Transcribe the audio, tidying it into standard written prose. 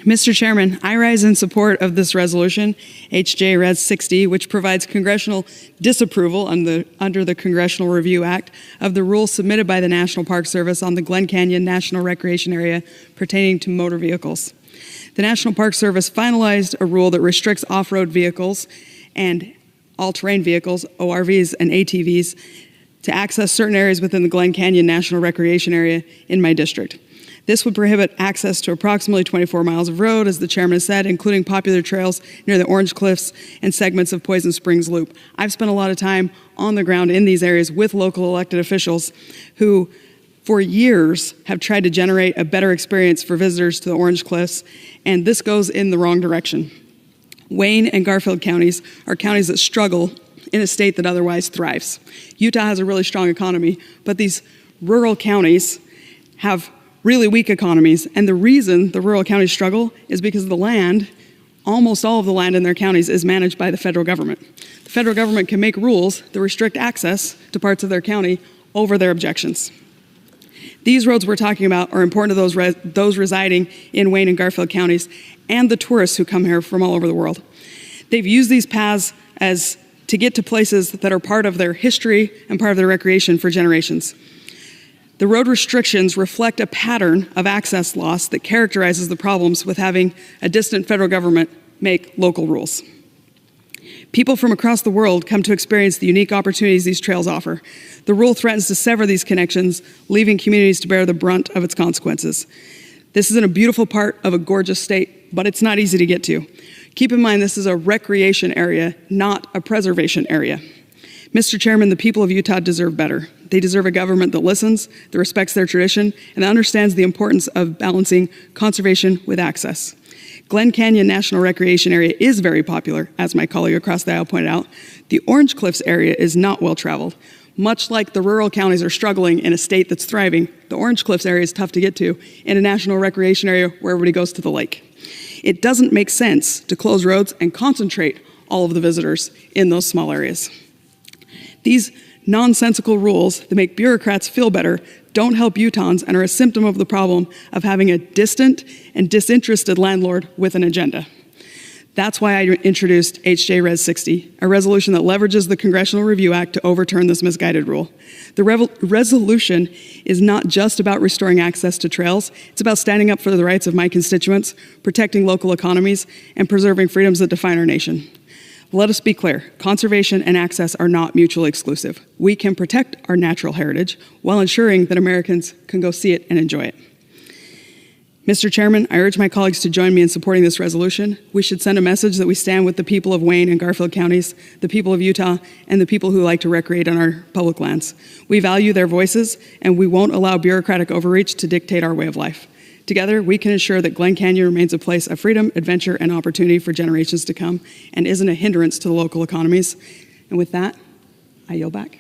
Mr. Chairman, I rise in support of this resolution, HJ Res 60, which provides congressional disapproval under the Congressional Review Act of the rules submitted by the National Park Service on the Glen Canyon National Recreation Area pertaining to motor vehicles. The National Park Service finalized a rule that restricts off-road vehicles and all-terrain vehicles, ORVs and ATVs, to access certain areas within the Glen Canyon National Recreation Area in my district. This would prohibit access to approximately 24 miles of road, as the chairman said, including popular trails near the Orange Cliffs and segments of Poison Springs Loop. I've spent a lot of time on the ground in these areas with local elected officials who, for years, have tried to generate a better experience for visitors to the Orange Cliffs, and this goes in the wrong direction. Wayne and Garfield counties are counties that struggle in a state that otherwise thrives. Utah has a really strong economy, but these rural counties have really weak economies, and the reason the rural counties struggle is because the land, almost all of the land in their counties, is managed by the federal government. The federal government can make rules that restrict access to parts of their county over their objections. These roads we're talking about are important to those residing in Wayne and Garfield counties and the tourists who come here from all over the world. They've used these paths to get to places that are part of their history and part of their recreation for generations. The road restrictions reflect a pattern of access loss that characterizes the problems with having a distant federal government make local rules. People from across the world come to experience the unique opportunities these trails offer. The rule threatens to sever these connections, leaving communities to bear the brunt of its consequences. This is in a beautiful part of a gorgeous state, but it's not easy to get to. Keep in mind, this is a recreation area, not a preservation area. Mr. Chairman, the people of Utah deserve better. They deserve a government that listens, that respects their tradition, and that understands the importance of balancing conservation with access. Glen Canyon National Recreation Area is very popular, as my colleague across the aisle pointed out. The Orange Cliffs area is not well traveled. Much like the rural counties are struggling in a state that's thriving, the Orange Cliffs area is tough to get to in a national recreation area where everybody goes to the lake. It doesn't make sense to close roads and concentrate all of the visitors in those small areas. These nonsensical rules that make bureaucrats feel better don't help Utahns and are a symptom of the problem of having a distant and disinterested landlord with an agenda. That's why I introduced HJ Res 60, a resolution that leverages the Congressional Review Act to overturn this misguided rule. The resolution is not just about restoring access to trails, it's about standing up for the rights of my constituents, protecting local economies, and preserving freedoms that define our nation. Let us be clear, conservation and access are not mutually exclusive. We can protect our natural heritage while ensuring that Americans can go see it and enjoy it. Mr. Chairman, I urge my colleagues to join me in supporting this resolution. We should send a message that we stand with the people of Wayne and Garfield counties, the people of Utah, and the people who like to recreate on our public lands. We value their voices, and we won't allow bureaucratic overreach to dictate our way of life. Together, we can ensure that Glen Canyon remains a place of freedom, adventure, and opportunity for generations to come, and isn't a hindrance to the local economies. And with that, I yield back.